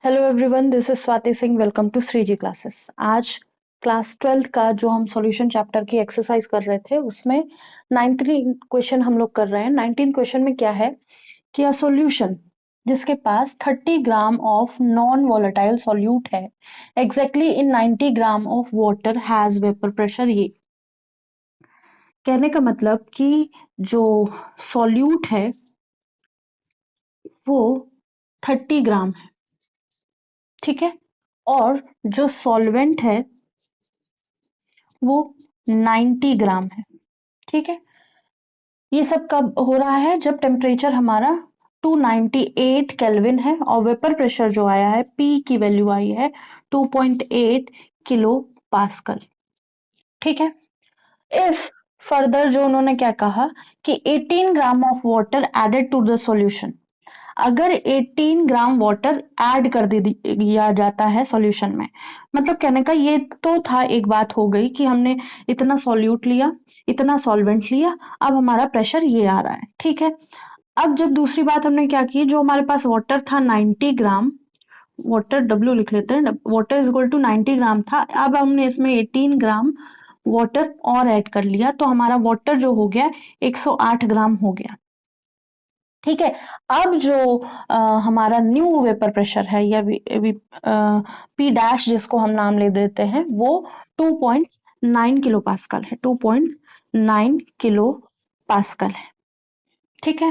Hello everyone, this is Swati Singh. Welcome to Shri ji classes. आज class 12th का जो हम सॉल्यूशन चैप्टर की एक्सरसाइज कर रहे थे उसमें 19 क्वेश्चन हम लोग कर रहे हैं। 19 क्वेश्चन में क्या है कि अ सॉल्यूशन जिसके पास 30 gram of non volatile solute है exactly in 90 gram of water has vapour pressure. ये कहने का मतलब कि जो सॉल्यूट है वो 30 ग्राम है, ठीक है, और जो सॉल्वेंट है वो 90 ग्राम है, ठीक है। ये सब कब हो रहा है? जब टेम्परेचर हमारा 298 केल्विन है और वेपर प्रेशर जो आया है पी की वैल्यू आई है 2.8 किलो पास्कल, ठीक है। इफ फर्दर जो उन्होंने क्या कहा कि 18 gram of water added to the solution, अगर 18 ग्राम वाटर ऐड कर दिया जाता है सॉल्यूशन में, मतलब कहने का ये तो था, एक बात हो गई कि हमने इतना सॉल्यूट लिया, इतना सॉल्वेंट लिया, अब हमारा प्रेशर ये आ रहा है, ठीक है। अब जब दूसरी बात हमने क्या की, जो हमारे पास वाटर था 90 ग्राम, वाटर डब्ल्यू लिख लेते हैं, वाटर इज इक्वल टू 90 ग्राम था, अब हमने इसमें 18 ग्राम वाटर और ऐड कर लिया तो हमारा वाटर जो हो गया 108 ग्राम हो गया, ठीक है। अब जो हमारा न्यू वेपर प्रेशर है या पी डैश जिसको हम नाम ले देते हैं वो 2.9 किलो पास्कल है, 2.9 किलो पास्कल है, ठीक है।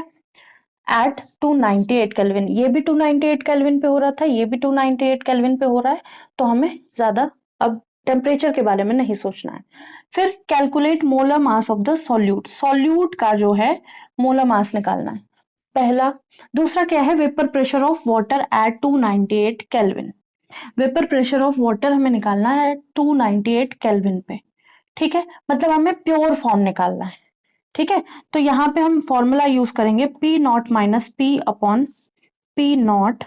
एट 298 केल्विन, ये भी 298 केल्विन पे हो रहा था, ये भी 298 केल्विन पे हो रहा है, तो हमें ज्यादा अब टेम्परेचर के बारे में नहीं सोचना है। फिर calculate molar mass of the solute, solute का जो है मोलर मास निकालना है पहला। दूसरा क्या है? Vapour pressure of water at 298 kelvin, vapour pressure of water हमें निकालना है 298 केल्विन पे, ठीक है, मतलब हमें प्योर फॉर्म निकालना है, ठीक है। तो यहाँ पे हम फॉर्मूला यूज करेंगे p not minus p upon p not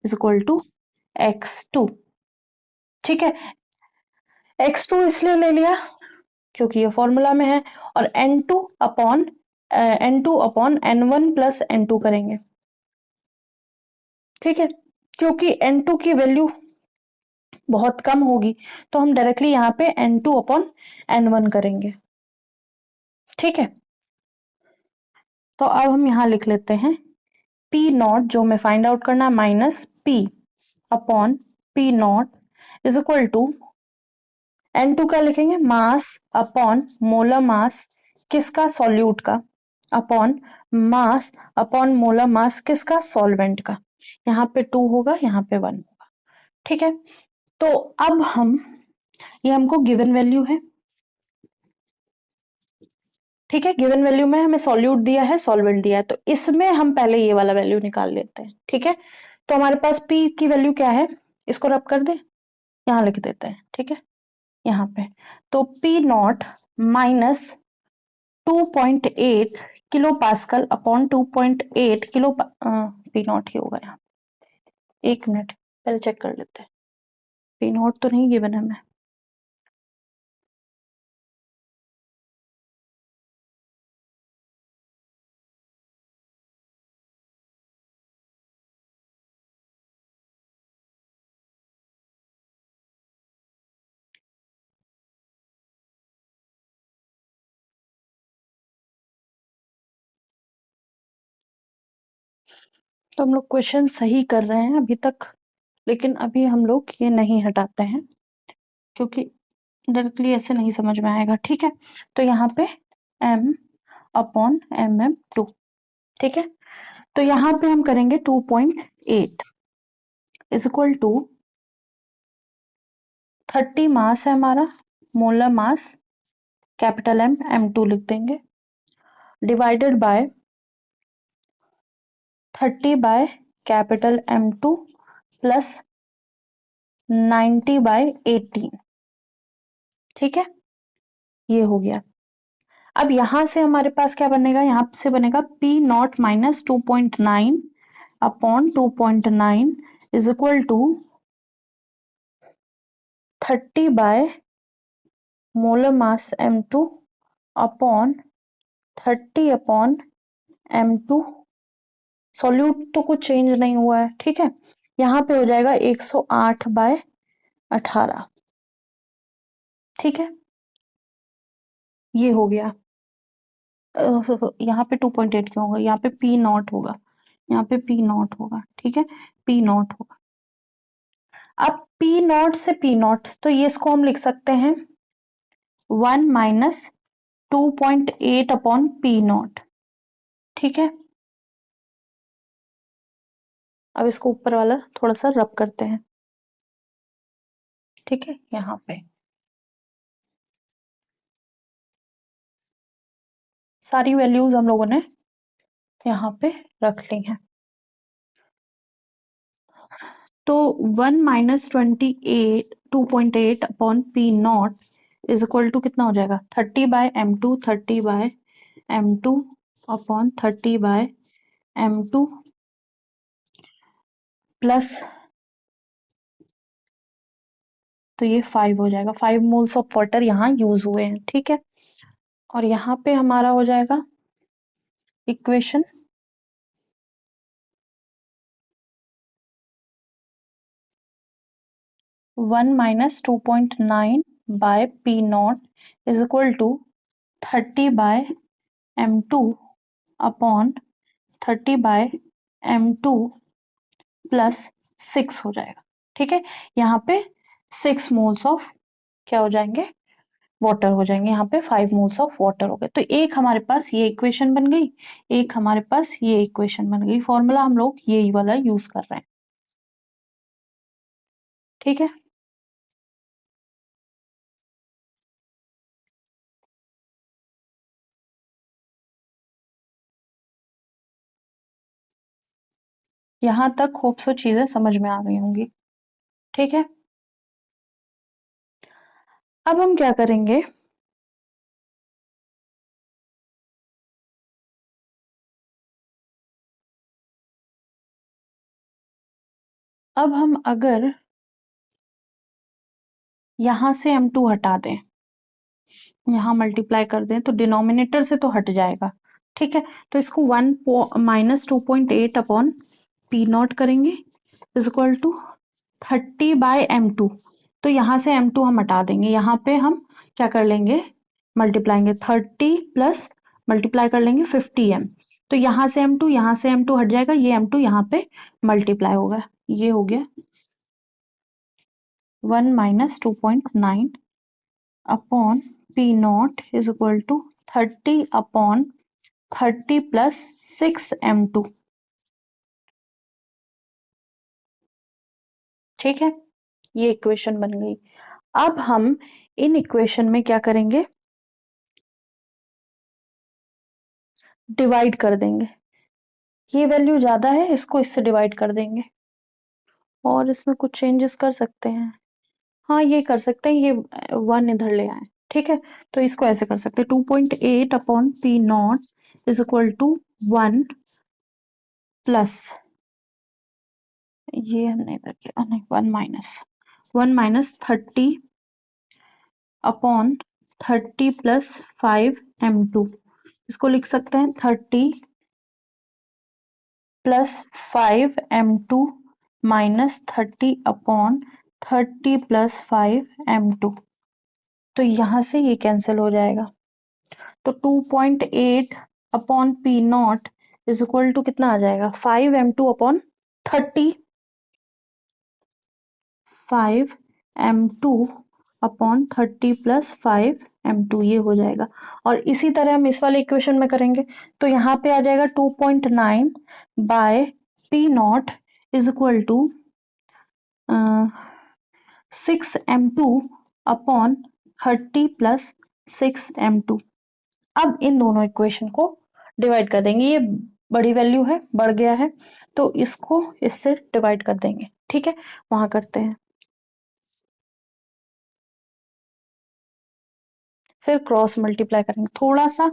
is equal to x2, ठीक है। x2 इसलिए ले लिया क्योंकि ये फॉर्मूला में है, और n2 upon n1 plus n2 करेंगे, ठीक है, क्योंकि n2 की वैल्यू बहुत कम होगी तो हम डायरेक्टली यहाँ पे n2 अपॉन n1 करेंगे, ठीक है। तो अब हम यहाँ लिख लेते हैं पी नॉट जो हमें फाइंड आउट करना है minus p upon p not is equal to n2 का लिखेंगे मास अपॉन मोलर मास किसका? सॉल्यूट का, अपॉन मास अपॉन मोलर मास किसका? सॉल्वेंट का। यहाँ पे 2 होगा, यहाँ पे 1 होगा, ठीक है। तो अब हम, ये हमको गिवन वैल्यू है, ठीक है, गिवन वैल्यू में हमें सॉल्यूट दिया है, सॉल्वेंट दिया है, तो इसमें हम पहले ये वाला वैल्यू निकाल लेते हैं, ठीक है। तो हमारे पास पी की वैल्यू क्या है, इसको रब कर दे, यहाँ लिख देते हैं, ठीक है, यहाँ पे। तो P not minus 2.8 kilo pascal upon 2.8 kilo P not ही होगा यहाँ, एक मिनट पहले चेक कर लेते हैं, पी नॉट तो नहीं गिवन है हमें। तो हम लोग क्वेश्चन सही कर रहे हैं अभी तक, लेकिन अभी हम लोग ये नहीं हटाते हैं क्योंकि डायरेक्टली ऐसे नहीं समझ में आएगा, ठीक है। तो यहाँ पे m अपॉन mm2, ठीक है। तो यहाँ पे हम करेंगे 2.8 इज इक्वल टू 30 मास है हमारा, molar mass capital M m2 लिख देंगे, divided by 30 by capital M2 plus 90 by 18, ठीक है, ये हो गया। अब यहां से हमारे पास क्या बनेगा, यहां से बनेगा p not minus 2.9 upon 2.9 is equal to 30 by molar mass m2 upon 30 upon m2, solute तो कुछ चेंज नहीं हुआ है, ठीक है। यहाँ पे हो जाएगा 108/18। ठीक है, ये हो गया। यहाँ पे 2.8 क्यों होगा, यहाँ पे पी नॉट होगा, यहाँ पे पी नॉट होगा। ठीक है, पी नॉट होगा। अब पी नॉट से पी नॉट, तो ये इसको हम लिख सकते हैं 1 माइनस 2.8 अपॉन पी नॉट। ठीक है, अब इसको ऊपर वाला थोड़ा सा रब करते हैं। ठीक है, यहाँ पे सारी वैल्यूज हम लोगों ने यहाँ पे रख ली हैं। तो 1 minus 2.8 upon p not is equal to कितना हो जाएगा, 30/m2, 30/m2 upon 30/m2 plus, तो ये 5 हो जाएगा। 5 मोल्स ऑफ वाटर यहाँ यूज हुए हैं। ठीक है, और यहाँ पे हमारा हो जाएगा equation 1 minus 2.9/p not is equal to 30/m2 upon 30/m2 plus 6 हो जाएगा। ठीक है, यहाँ पे 6 मोल्स ऑफ क्या हो जाएंगे, वाटर हो जाएंगे। यहाँ पे 5 मोल्स ऑफ वाटर हो गए। तो एक हमारे पास ये इक्वेशन बन गई, एक हमारे पास ये इक्वेशन बन गई। फॉर्मूला हम लोग यही वाला यूज कर रहे हैं। ठीक है, यहाँ तक होप सो चीजें समझ में आ गई होंगी। ठीक है, अब हम क्या करेंगे, अब हम अगर यहां से m2 हटा दें, यहाँ मल्टीप्लाई कर दें, तो डिनोमिनेटर से तो हट जाएगा। ठीक है, तो इसको 1 माइनस 2.8 अपॉन पी नॉट करेंगे इज इक्वल टू 30/m2। तो यहाँ से m2 हम हटा देंगे, यहाँ पे हम क्या कर लेंगे, मल्टीप्लाएंगे 30 प्लस मल्टीप्लाई कर लेंगे 50m। तो यहाँ से m2, यहाँ से m2 हट जाएगा, ये m2 यहाँ पे मल्टीप्लाई होगा। ये हो गया 1 minus 2.9 upon p not is equal to 30 upon 30 plus 6m2। ठीक है, ये इक्वेशन बन गई। अब हम इन इक्वेशन में क्या करेंगे, डिवाइड कर देंगे। ये वैल्यू ज्यादा है, इसको इससे डिवाइड कर देंगे, और इसमें कुछ चेंजेस कर सकते हैं। हाँ, ये कर सकते हैं, ये 1 इधर ले आए। ठीक है, तो इसको ऐसे कर सकते हैं 2.8 upon p not is equal to 1 plus, ये हमने इधर किया नहीं, 1 माइनस 30 अपॉन 30 प्लस 5m2। इसको लिख सकते हैं 30 plus 5m2 minus 30 upon 30 plus 5m2। तो यहां से ये कैंसिल हो जाएगा। तो 2.8 upon p not is equal to कितना आ जाएगा, 5m2 upon 30, 5m2 upon 30 plus 5m2, ये हो जाएगा। और इसी तरह हम इस वाले इक्वेशन में करेंगे, तो यहाँ पे आ जाएगा 2.9 by p not is equal to 6m2 upon 30 plus 6m2। अब इन दोनों इक्वेशन को डिवाइड कर देंगे, ये बड़ी वैल्यू है, बढ़ गया है, तो इसको इससे डिवाइड कर देंगे। ठीक है, वहां करते हैं, फिर क्रॉस मल्टीप्लाई करेंगे। थोड़ा सा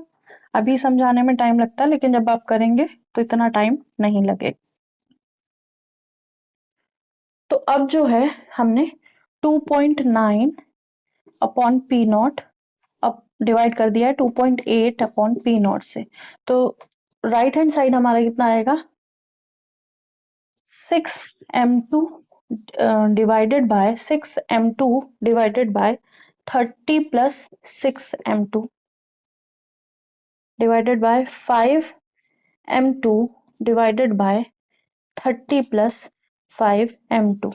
अभी समझाने में टाइम लगता है, लेकिन जब आप करेंगे तो इतना टाइम नहीं लगेगा। तो अब जो है हमने 2.9 अपॉन पी नॉट अब डिवाइड कर दिया है 2.8 अपॉन पी नॉट से। तो राइट हैंड साइड हमारा कितना आएगा, 6m2 divided by 6m2 divided by 30 plus 6m2 divided by 5m2 divided by 30 plus 5m2।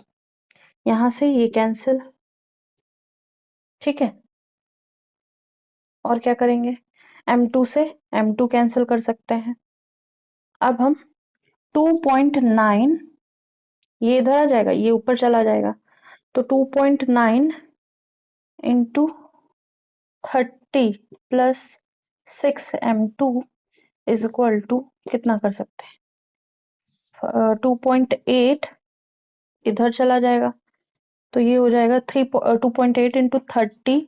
यहां से ये कैंसिल, ठीक है। और क्या करेंगे, m2 से m2 कैंसिल कर सकते हैं। अब हम 2.9, ये इधर आ जाएगा, ये ऊपर चला जाएगा, तो 2.9 into 30 plus 6m2 is equal to कितना कर सकते हैं, 2.8 इधर चला जाएगा, तो ये हो जाएगा 2.8 into 30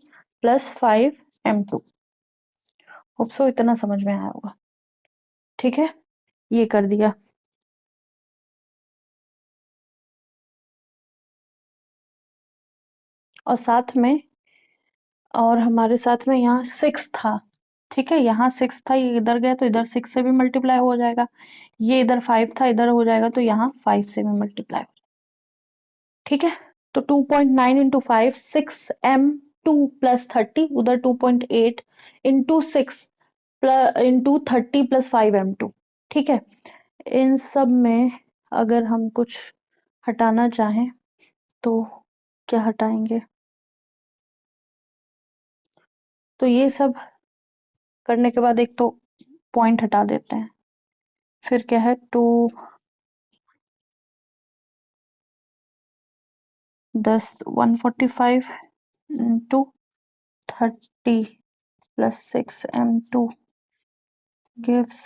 plus 5m2। Hope so इतना समझ में आया होगा, ठीक है। ये कर दिया। और साथ में, और हमारे साथ में यहाँ 6 था, ठीक है, यहाँ 6 था, ये इधर गया तो इधर 6 से भी मल्टीप्लाई हो जाएगा। ये इधर 5 था, इधर हो जाएगा, तो यहाँ 5 से भी मल्टीप्लाई, ठीक है। तो 2.9 इंटू 5 6m2 प्लस 30, उधर 2.8 into 6 plus into 30 plus 5m2, ठीक है। इन सब में अगर हम कुछ हटाना चाहें तो क्या हटाएंगे, तो ये सब करने के बाद एक तो पॉइंट हटा देते हैं, फिर क्या है 145 into 30 plus 6m2 gives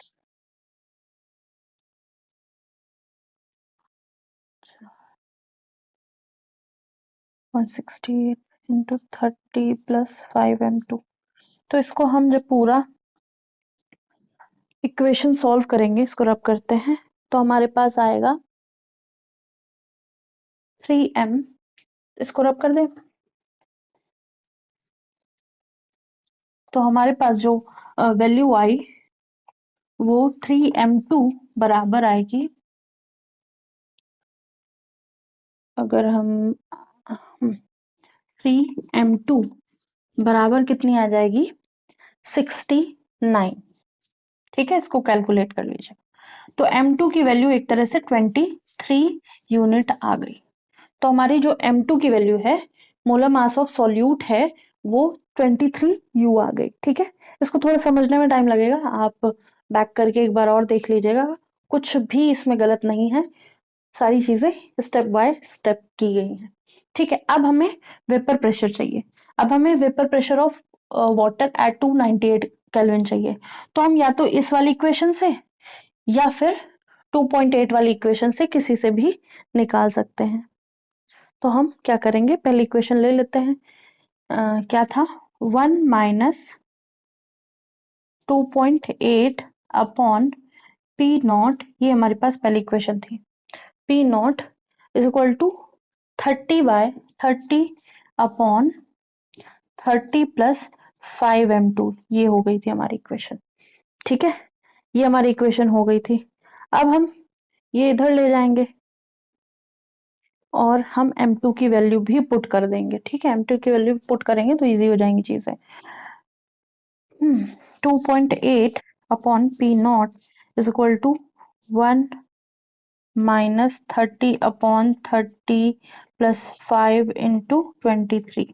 168 into 30 plus 5m2। तो इसको हम जब पूरा इक्वेशन सॉल्व करेंगे, इसको रब करते हैं, तो हमारे पास आएगा 3m, इसको रब कर दें, तो हमारे पास जो वैल्यू आई वो 3m2 बराबर आएगी, अगर हम 3m2 बराबर कितनी आ जाएगी 69, ठीक है। इसको कैलकुलेट कर लीजिए, तो m2 की वैल्यू एक तरह से 23 यूनिट आ गई। तो हमारी जो m2 की वैल्यू है, मोलर मास ऑफ सॉल्यूट है, वो 23 U आ गई, ठीक है। इसको थोड़ा समझने में टाइम लगेगा, आप बैक करके एक बार और देख लीजिएगा, कुछ भी इसमें गलत नहीं है, सारी चीजें स्टेप बाय स्टेप की गई हैं, ठीक है। अब हमें वेपर प्रेशर चाहिए, अब हमें vapour pressure of water at 298 kelvin चाहिए। तो हम या तो इस वाली इक्वेशन से या फिर 2.8 वाली इक्वेशन से किसी से भी निकाल सकते हैं। तो हम क्या करेंगे, पहले इक्वेशन ले लेते हैं, क्या था 1 माइनस 2.8 अपॉन पी नॉट, ये हमारे पास पहली इक्वेशन थी, p not is equal to 30/30 upon 30 plus 5m2, ये हो गई थी हमारी इक्वेशन, ठीक है। ये हमारी इक्वेशन हो गई थी। अब हम ये इधर ले जाएंगे और हम m2 की वैल्यू भी पुट कर देंगे, ठीक है। m2 की वैल्यू पुट करेंगे तो इजी हो जाएंगी चीजें। 2.8 upon p not is equal to 1 minus 30 upon 30 plus 5 into 23।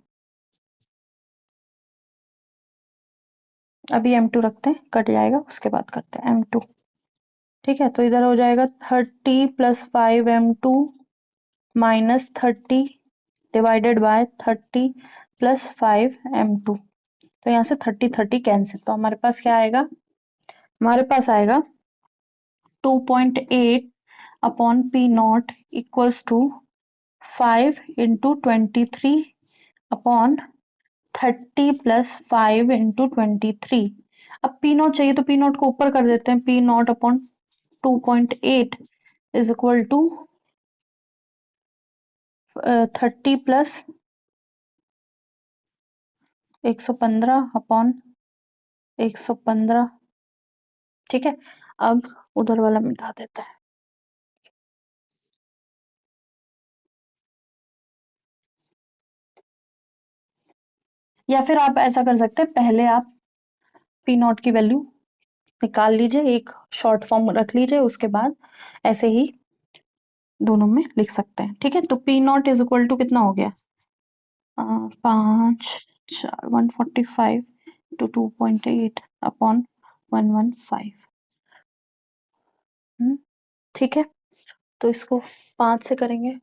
अभी m2 रखते हैं, कट जाएगा, उसके बाद करते हैं m2, ठीक है। तो इधर हो जाएगा 30 plus 5m2 minus 30 divided by 30 plus 5m2। तो यहाँ से 30 कैंसिल, तो हमारे पास क्या आएगा, हमारे पास आएगा 2.8 upon p not equals to 5 into 23 upon 30 plus 5 into 23। अब पी नॉट चाहिए तो पी नॉट को ऊपर कर देते हैं, p not upon 2.8 is equal to 30 plus 115 upon 115, ठीक है। अब उधर वाला मिटा देते हैं, या फिर आप ऐसा कर सकते हैं, पहले आप पी नॉट की वैल्यू निकाल लीजिए, एक शॉर्ट फॉर्म रख लीजिए, उसके बाद ऐसे ही दोनों में लिख सकते हैं। ठीक है, तो P not is equal to कितना हो गया, 5 4 145 to 2.8 अपॉन 115। ठीक है, तो इसको 5 से करेंगे,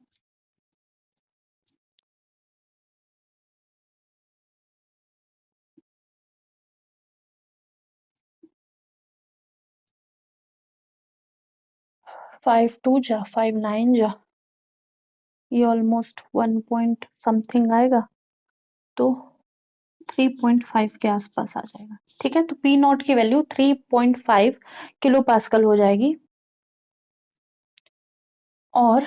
5 2 जा 5 9 जा, ये ऑलमोस्ट 1 पॉइंट समथिंग आएगा, तो 3.5 के आसपास आ जाएगा। ठीक है, तो पी नॉट की वैल्यू 3.5 किलो पास्कल हो जाएगी। और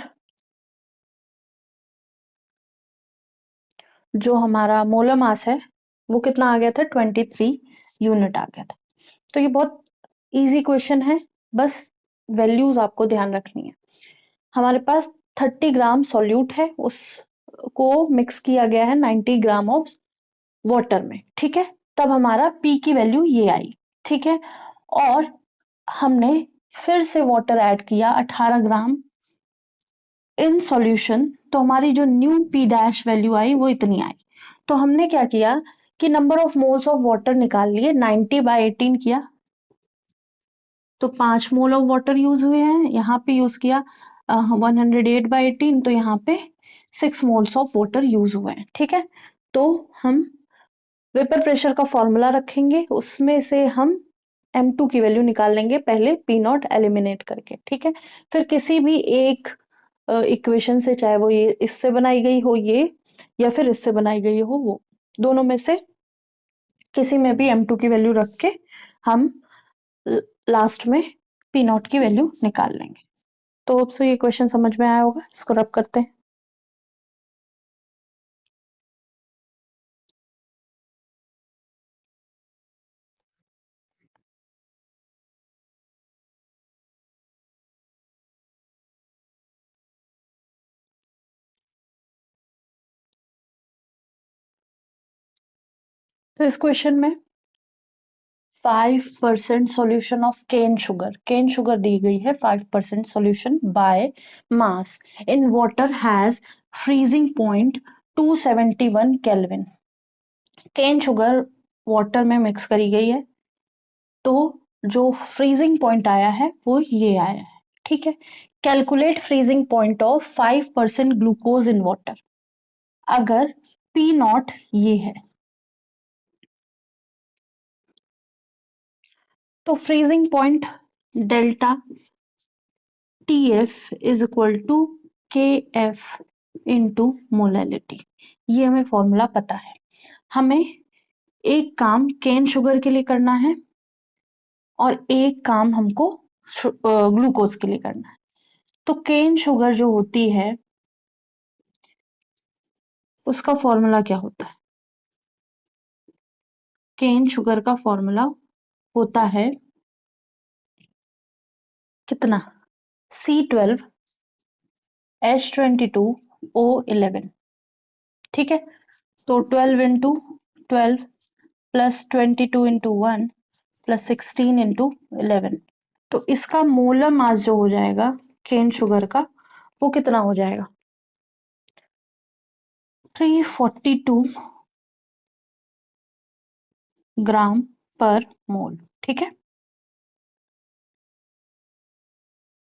जो हमारा मोलर मास है वो कितना आ गया था, 23 यूनिट आ गया था। तो ये बहुत इजी क्वेश्चन है, बस वैल्यूज आपको ध्यान रखनी है। हमारे पास 30 ग्राम सॉल्यूट है, उसको मिक्स किया गया है 90 ग्राम ऑफ वाटर में। ठीक है, तब हमारा पी की वैल्यू ये आई। ठीक है, और हमने फिर से वाटर ऐड किया 18 ग्राम इन सॉल्यूशन, तो हमारी जो न्यू पी डैश वैल्यू आई वो इतनी आई। तो हमने क्या किया कि number of moles of water निकाल लिए, 90/18 किया, तो 5 मोल ऑफ वाटर यूज हुए हैं। यहाँ पे यूज किया 108/18, तो यहाँ पे 6 मोल्स ऑफ वाटर यूज हुए हैं। ठीक है, तो हम वेपर प्रेशर का फॉर्मूला रखेंगे, उसमें से हम M2 की वैल्यू निकाल लेंगे, पहले पी नॉट एलिमिनेट करके। ठीक है, फिर किसी भी एक इक्वेशन से, चाहे वो ये इससे बनाई गई हो ये, या फिर इससे बनाई गई हो वो, दोनों में से किसी में भी M2 की वैल्यू रख के हम लास्ट में पी नॉट की वैल्यू निकाल लेंगे। तो अब से ये क्वेश्चन समझ में आया होगा, इसको रब करते हैं। तो इस क्वेश्चन में 5% सॉल्यूशन ऑफ केन शुगर दी गई है, 5% solution by mass in water has freezing point 271 kelvin. Cane sugar water में मिक्स करी गई है, तो जो फ्रीजिंग पॉइंट आया है वो ये आया है। ठीक है, calculate freezing point of 5% glucose in water, अगर पी नॉट ये है, तो freezing point delta TF is equal to KF into molality, ये हमें फॉर्मूला पता है। हमें एक काम केन शुगर के लिए करना है और एक काम हमको ग्लूकोज के लिए करना है। तो केन शुगर जो होती है उसका फॉर्मूला क्या होता है, केन शुगर का फॉर्मूला होता है कितना, C12H22O11। ठीक है, तो 12 into 12 plus 22 into 1 plus 16 into 11, तो इसका मोलर मास जो हो जाएगा केन शुगर का, वो कितना हो जाएगा, 342 ग्राम पर मोल। ठीक है,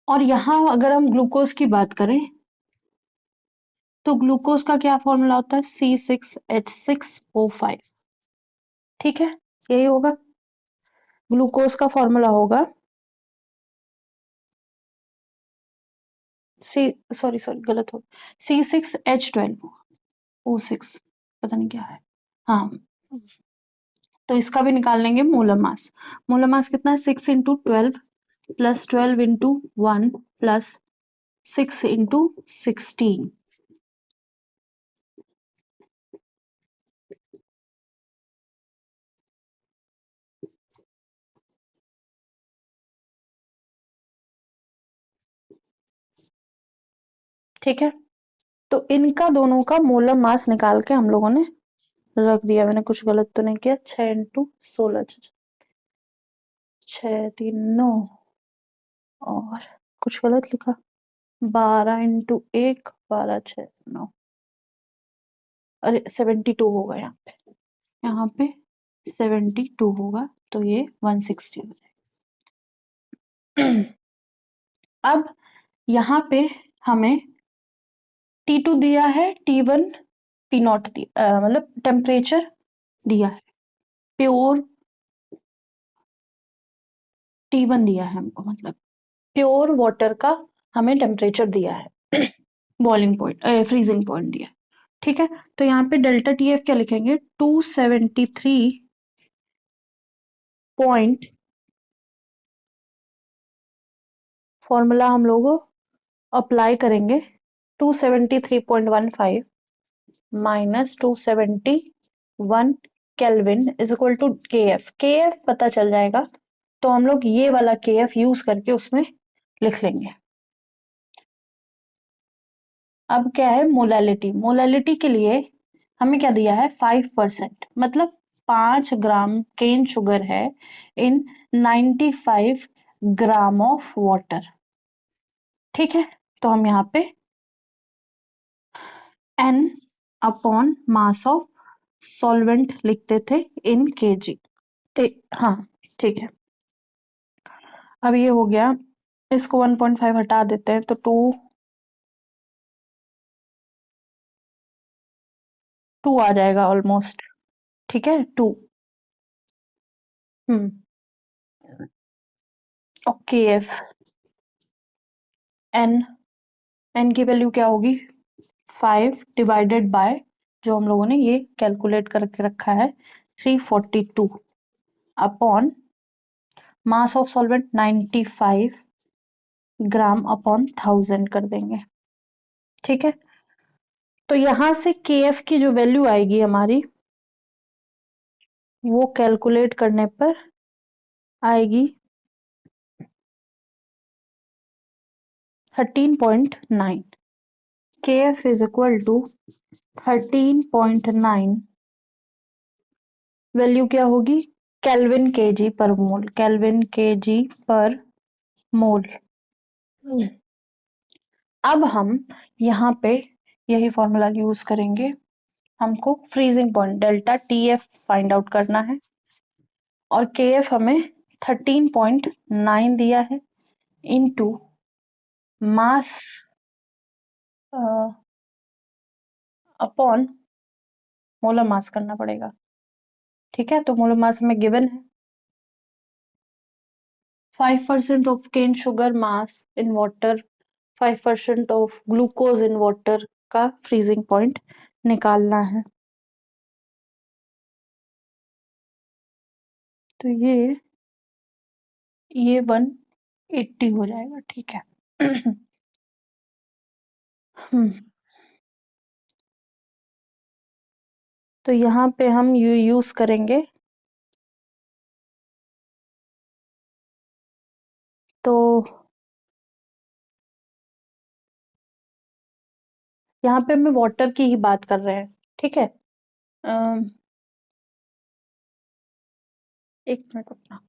और यहां अगर हम ग्लूकोज की बात करें, तो ग्लूकोज का क्या फॉर्मूला होता है, C6H6O5। ठीक है, यही होगा ग्लूकोज का फॉर्मूला होगा, सी सॉरी सॉरी गलत हो, C6H12O6, पता नहीं क्या है। हाँ, तो इसका भी निकाल लेंगे मोलर मास। मोलर मास कितना है, 6 into 12 plus 12 into 1 plus 6 into 16। ठीक है, तो इनका दोनों का मोलर मास निकाल के हम लोगों ने रख दिया मैंने, कुछ गलत तो नहीं किया। 6 × 16, 6×3 9, और कुछ गलत लिखा। 12 × 1, 12×6 9, अरे 72 होगा यहाँ पे, यहाँ पे 72 होगा, तो ये 160 हो जाएगा। अब यहाँ पे हमें T2 दिया है, T1 T0 दिया, मतलब टेम्परेचर दिया है, प्योर T1 दिया है हमको, मतलब प्योर वाटर का हमें टेम्परेचर दिया है, बॉइलिंग पॉइंट, फ्रीजिंग पॉइंट दिया है। ठीक है, तो यहाँ पे डेल्टा TF क्या लिखेंगे, 273 फॉर्मूला हम लोग अप्लाई करेंगे, 273.15 minus 271 kelvin is equal to KF। KF पता चल जाएगा तो हम लोग ये वाला KF यूज करके उसमें लिख लेंगे। अब क्या है, मोलालिटी। मोलालिटी के लिए हमें क्या दिया है, 5%, मतलब 5 ग्राम केन शुगर है इन 95 ग्राम ऑफ वाटर। ठीक है, तो हम यहाँ पे N upon mass of solvent लिखते थे इन kg। हाँ ठीक है, अब ये हो गया, इसको 1.5 हटा देते हैं तो 2 आ जाएगा ऑलमोस्ट। ठीक है, 2। ओके, एफ एन की वैल्यू क्या होगी, 5 डिवाइडेड बाय, जो हम लोगों ने ये कैलकुलेट करके रखा है, 342 upon mass of solvent 95 gram upon 1000 कर देंगे। ठीक है, तो यहां से KF की जो वैल्यू आएगी हमारी, वो कैलकुलेट करने पर आएगी 13.9। KF is equal to 13.9, value क्या होगी, केल्विन केजी पर मोल, केल्विन केजी पर मोल। अब हम यहाँ पे यही फॉर्मूला यूज करेंगे, हमको freezing point delta TF find out करना है, और KF हमें 13.9 दिया है, इनटू मास अपॉन मोलर मास करना पड़ेगा। ठीक है, तो मोलर मास में गिवन है 5% of cane sugar mass in water, 5% of glucose in water का फ्रीजिंग पॉइंट निकालना है। तो ये 180 हो जाएगा। ठीक है। तो यहाँ पे हम यूज करेंगे, तो यहाँ पे हम वाटर की ही बात कर रहे हैं। ठीक है, एक मिनट रुकना।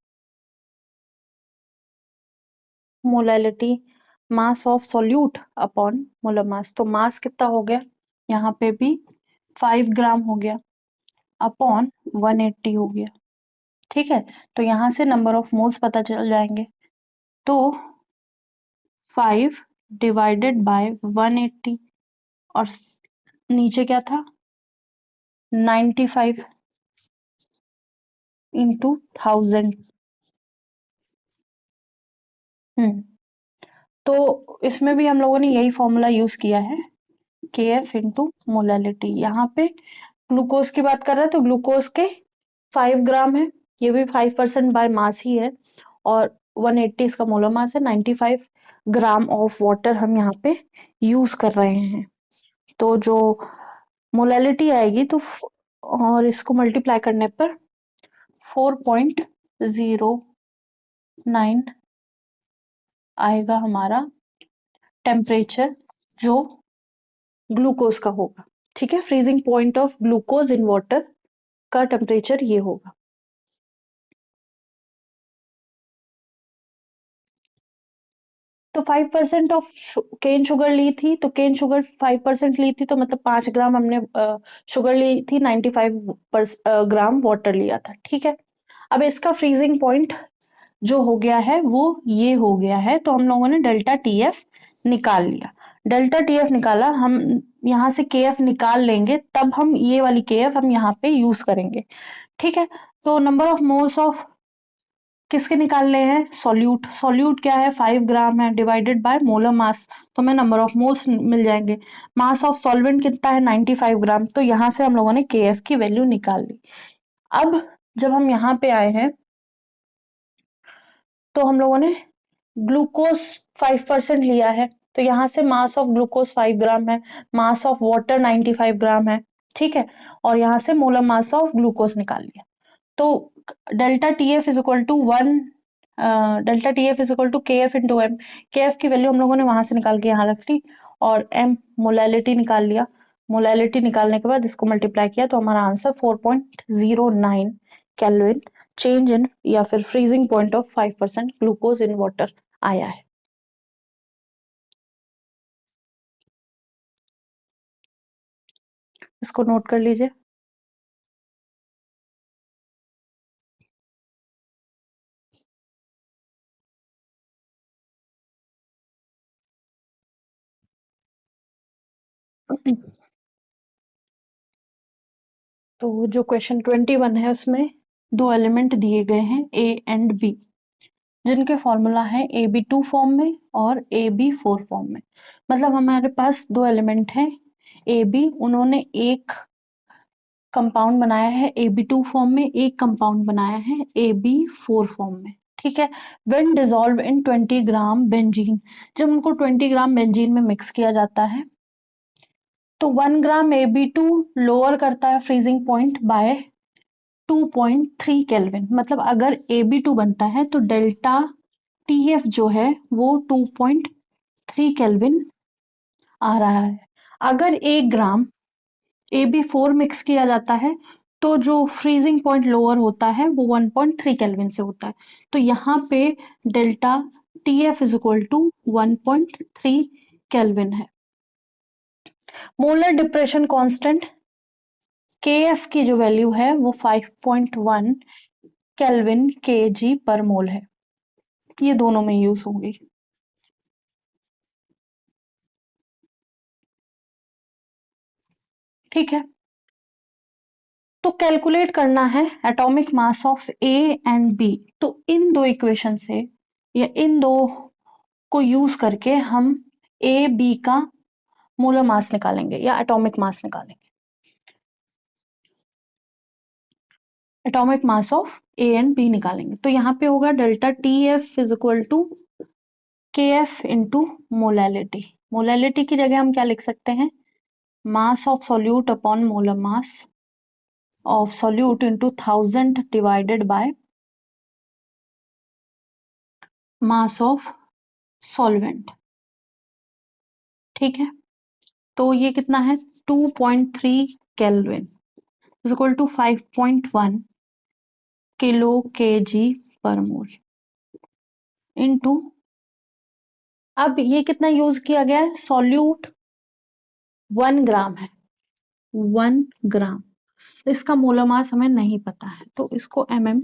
Molality mass of solute upon molar मास, तो मास कितना हो गया, यहाँ पे भी 5 ग्राम हो गया अपॉन 180 हो गया। ठीक है, तो यहाँ से नंबर ऑफ मोल्स पता चल जाएंगे, तो 5 डिवाइडेड बाय 180, और नीचे क्या था, 95 इंटू 1000। तो इसमें भी हम लोगों ने यही फॉर्मूला यूज किया है, KF इंटू मोलैलिटी। यहाँ पे ग्लूकोज की बात कर रहे हैं तो ग्लूकोज के 5 ग्राम है, ये भी 5% बाय मास ही है, और 180 इसका मोलर मास है, 95 ग्राम ऑफ वाटर हम यहाँ पे यूज कर रहे हैं। तो जो मोलैलिटी आएगी, तो और इसको मल्टीप्लाई करने पर 4.09 आएगा हमारा टेम्परेचर, जो ग्लूकोज का होगा। ठीक है, freezing point of glucose in water का टेम्परेचर ये होगा। तो 5% ऑफ केन शुगर ली थी, तो केन शुगर 5% ली थी, तो मतलब 5 ग्राम हमने शुगर ली थी, 95 ग्राम वाटर लिया था। ठीक है, अब इसका फ्रीजिंग पॉइंट जो हो गया है वो ये हो गया है, तो हम लोगों ने डेल्टा टी एफ निकाल लिया। डेल्टा टी एफ निकाला, हम यहाँ से के एफ निकाल लेंगे, तब हम ये वाली के एफ हम यहाँ पे यूज करेंगे। ठीक है, तो नंबर ऑफ मोल्स ऑफ किसके निकालने हैं, सॉल्यूट। सॉल्यूट क्या है, 5 ग्राम है, डिवाइडेड बाय मोलर मास, तो हमें नंबर ऑफ मोल्स मिल जाएंगे। मास ऑफ सॉल्वेंट कितना है, 95 ग्राम, तो यहाँ से हम लोगों ने के एफ की वैल्यू निकाल ली। अब जब हम यहाँ पे आए हैं तो हम लोगों ने ग्लूकोज 5% लिया है, तो यहाँ से मास ऑफ ग्लूकोज 5 ग्राम है, मास ऑफ वाटर 95 ग्राम है। ठीक है, और यहाँ से मोलर मास ऑफ ग्लूकोज निकाल लिया। तो delta T F is equal to 1, delta T F is equal to K F into M. K F की वैल्यू हम लोगों ने वहां से निकाल के यहाँ रख ली, और एम मोलैलिटी निकाल लिया। मोलैलिटी निकालने के बाद इसको मल्टीप्लाई किया, तो हमारा आंसर 4.09 केल्विन चेंज इन या फिर freezing point of 5% glucose in water आया है। इसको नोट कर लीजिए। तो जो क्वेश्चन 21 है उसमें दो एलिमेंट दिए गए हैं ए एंड बी, जिनके फॉर्मूला है ए बी 2 फॉर्म में और ए बी 4 फॉर्म में। मतलब हमारे पास दो एलिमेंट हैं ए बी, उन्होंने एक कंपाउंड बनाया है ए बी 2 फॉर्म में, एक कंपाउंड बनाया है ए बी 4 फॉर्म में। ठीक है, when dissolve in 20 gram benzene, जब उनको 20 ग्राम बेंजीन में मिक्स किया जाता है तो 1 ग्राम ए बी 2 लोअर करता है फ्रीजिंग पॉइंट बाय 2.3 केल्विन। मतलब अगर ए बी 2 बनता है तो डेल्टा टी एफ जो है वो 2.3 केल्विन आ रहा है। अगर 1 ग्राम ए बी 4 मिक्स किया जाता है तो जो फ्रीजिंग पॉइंट लोअर होता है वो 1.3 केल्विन से होता है। तो यहाँ पे delta T F is equal to 1.3 kelvin है। Molar depression constant K F की जो वैल्यू है वो 5.1 केल्विन के जी पर मोल है। ये दोनों में यूज होंगी। ठीक है, तो कैलकुलेट करना है atomic mass of A and B. तो इन दो इक्वेशन से या इन दो को यूज करके हम ए बी का मोलर मास निकालेंगे या एटॉमिक मास निकालेंगे। Atomic mass of A and B निकालेंगे, तो यहाँ पे होगा delta T F is equal to K F into molality. Molality की जगह हम क्या लिख सकते हैं, mass of solute upon molar mass of solute into 1000 divided by mass of solvent. ठीक है, तो ये कितना है 2.3 kelvin is equal to 5.1 kilo K G पर मोल इनटू, अब ये कितना यूज किया गया है, सॉल्यूट 1 ग्राम है, 1 ग्राम। इसका मोलर मास हमें नहीं पता है तो इसको एमएम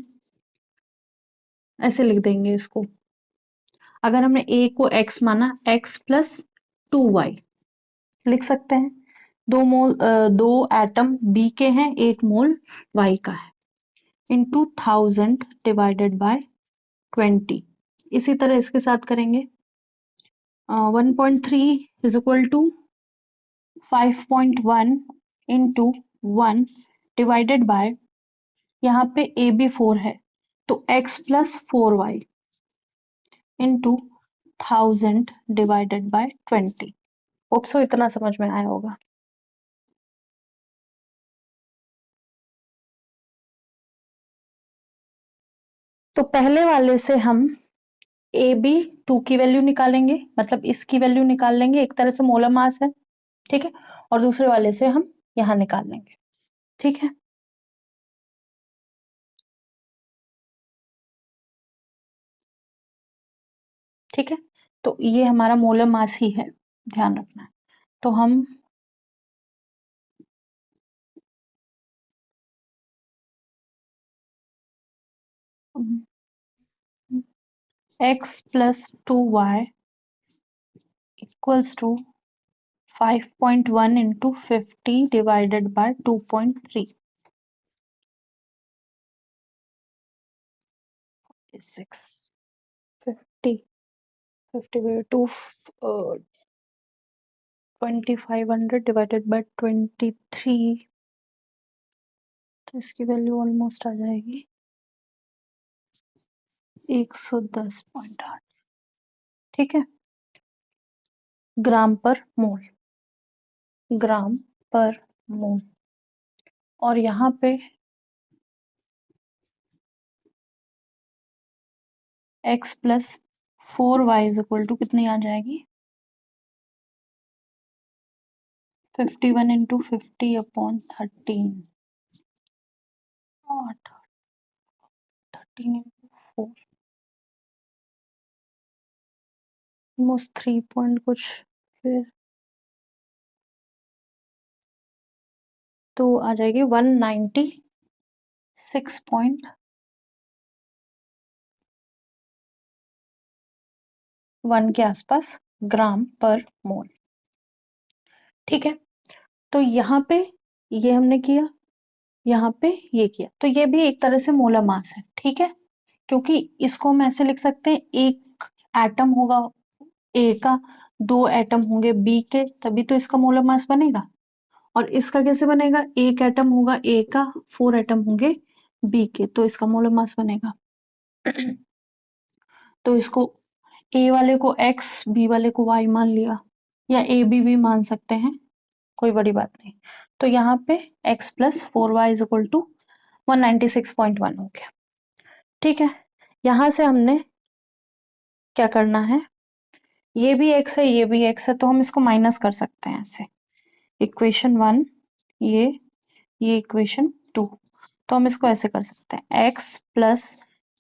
ऐसे लिख देंगे इसको। अगर हमने ए को एक्स माना, एक्स प्लस 2y लिख सकते हैं। दो एटम बी के हैं, एक मोल वाई का है, इंटू 1000 डिवाइडेड बाय 20। इसी तरह इसके साथ करेंगे 1.3 is equal to 5.1 into 1 divided by, यहाँ पे ए बी 4 है तो x plus 4y into 1000 divided by 20। Hope so इतना समझ में आया होगा। तो पहले वाले से हम ए बी 2 की वैल्यू निकालेंगे, मतलब इसकी वैल्यू निकाल लेंगे, एक तरह से मोलर मास है। ठीक है, और दूसरे वाले से हम यहाँ निकाल लेंगे। ठीक है, ठीक है, तो ये हमारा मोलर मास ही है, ध्यान रखना है। तो हम x plus 2y equals to 5.1 into 50 divided by 2.3 is 6 50 50 by 2 2500 divided by 23, तो इसकी वैल्यू ऑलमोस्ट आ जाएगी 110.8, ठीक है, ग्राम पर मोल, ग्राम पर मोल। और यहाँ पे x plus 4y is equal to कितनी आ जाएगी 51 into 50 upon 13, 13 into 4 almost 3 point कुछ, फिर तो आ जाएगी 196.1 के आसपास ग्राम पर मोल, ठीक है। तो यहाँ पे ये हमने किया, यहाँ पे ये किया, तो ये भी एक तरह से मोलर मास है, ठीक है, क्योंकि इसको हम ऐसे लिख सकते हैं, एक एटम होगा ए का, दो एटम होंगे बी के, तभी तो इसका मोलर मास बनेगा। और इसका कैसे बनेगा, एक एटम होगा ए का, 4 एटम होंगे बी के, तो इसका मोलर मास बनेगा। तो इसको ए वाले को x, बी वाले को y मान लिया, या ए बी भी मान सकते हैं, कोई बड़ी बात नहीं। तो यहाँ पे x plus 4y is equal to 196.1 हो गया, ठीक है। यहाँ से हमने क्या करना है, ये भी x है, ये भी x है, तो हम इसको माइनस कर सकते हैं ऐसे, इक्वेशन 1 ये इक्वेशन 2, तो हम इसको ऐसे कर सकते हैं x plus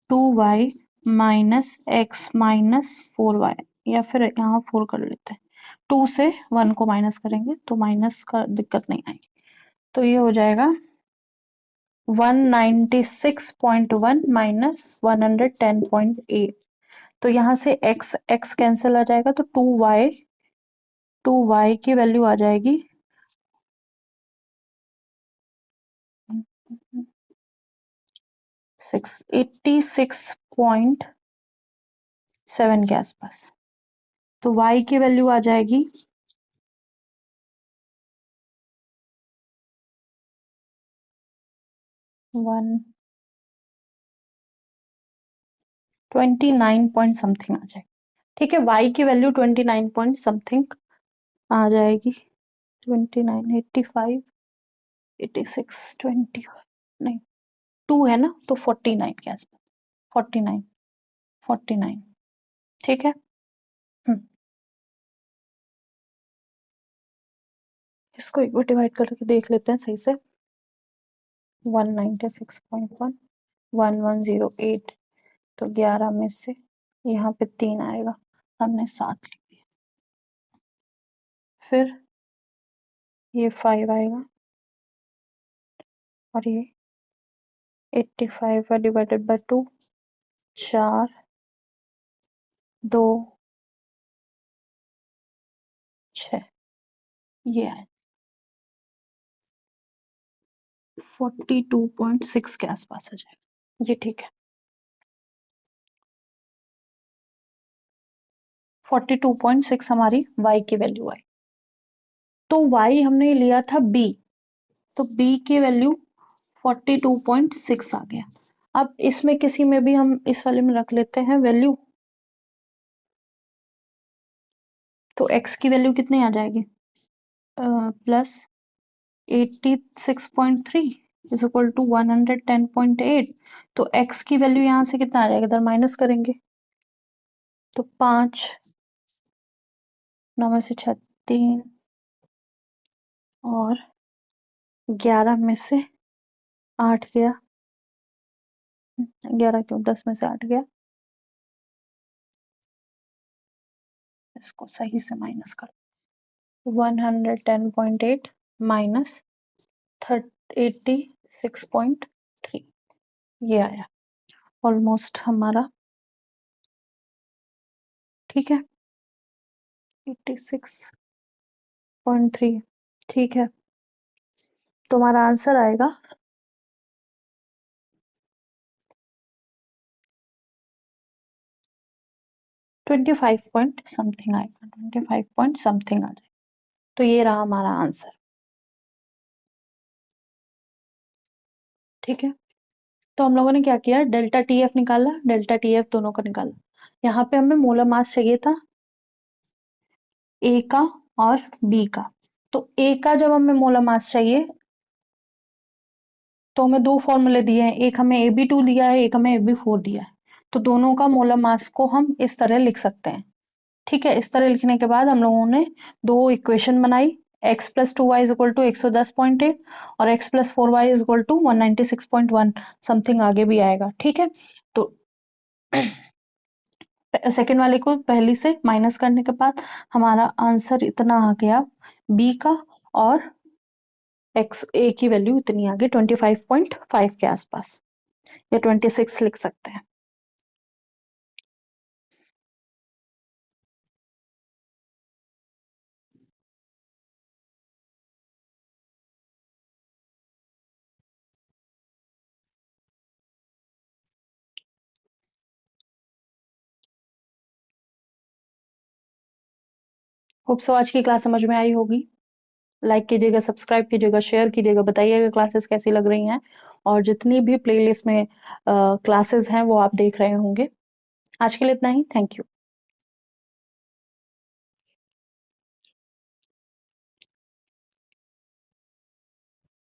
2y minus x minus 4y, या फिर यहाँ 4 कर लेते हैं, 2 से 1 को माइनस करेंगे तो माइनस का दिक्कत नहीं आएगी, तो ये हो जाएगा 196.1 माइनस 110.8, तो यहाँ से x x कैंसिल आ जाएगा, तो 2y की वैल्यू आ जाएगी 86.7 के आसपास, तो y की वैल्यू आ जाएगी 129 पॉइंट समथिंग आ जाएगी, ठीक है, y की वैल्यू 29 पॉइंट समथिंग आ जाएगी, 29 85 86 25 नहीं 2 है ना, तो 49 के आसपास, 49 49, ठीक है। इसको एक बार डिवाइड करके देख लेते हैं सही से, 196.1 1108, तो 11 में से यहाँ पे 3 आएगा, हमने 7 लिख दिया, फिर ये 5 आएगा, और ये 85 डिवाइडेड बाय 2, 4 2 6, ये है 42.6 के आसपास आ जाएगा जी, ठीक है, 42.6 हमारी y की वैल्यू आई। तो y हमने लिया था b, तो b की वैल्यू 42.6 आ गया। अब इसमें किसी में भी हम इस वाले में रख लेते हैं वैल्यू, तो x की वैल्यू कितनी आ जाएगी, प्लस 86.3 इज इक्वल टू 110.8, तो x की वैल्यू यहाँ से कितना आ जाएगा, इधर माइनस करेंगे, तो 5 9 में से 6 3, और 11 में से 8 गया, 11 क्यों 10 में से 8 गया, इसको सही से माइनस कर, 110.8 माइनस 86.3, ये आया ऑलमोस्ट हमारा, ठीक है, 86.3, ठीक है। तुम्हारा आंसर आएगा 25 पॉइंट समथिंग आएगा, 25 पॉइंट समथिंग आ जाए। तो ये रहा हमारा आंसर, ठीक है। तो हम लोगों ने क्या किया, डेल्टा टी एफ निकाला, डेल्टा टी एफ दोनों का निकाला। यहाँ पे हमें मोलर मास चाहिए था ए का और बी का। तो ए का जब हमें मोलर मास चाहिए तो हमें दो फॉर्मूले दिए हैं, एक हमें AB2 दिया है, एक हमें AB4 दिया है। तो दोनों का मोलर मास को हम इस तरह लिख सकते हैं, ठीक है। इस तरह लिखने के बाद हम लोगों ने दो इक्वेशन बनाई, x plus 2y is equal to 110.8 और x plus 4y is equal to 196.1 something आगे भी आएगा, ठीक है। तो सेकेंड वाले को पहली से माइनस करने के बाद हमारा आंसर इतना आ गया बी का, और एक्स ए की वैल्यू इतनी आ गई 25.5 के आसपास, या 26 लिख सकते हैं। होप सो आज की क्लास समझ में आई होगी। लाइक कीजिएगा, सब्सक्राइब कीजिएगा, शेयर कीजिएगा, बताइएगा क्लासेस कैसी लग रही हैं, और जितनी भी प्लेलिस्ट में क्लासेस हैं वो आप देख रहे होंगे। आज के लिए इतना ही, थैंक यू।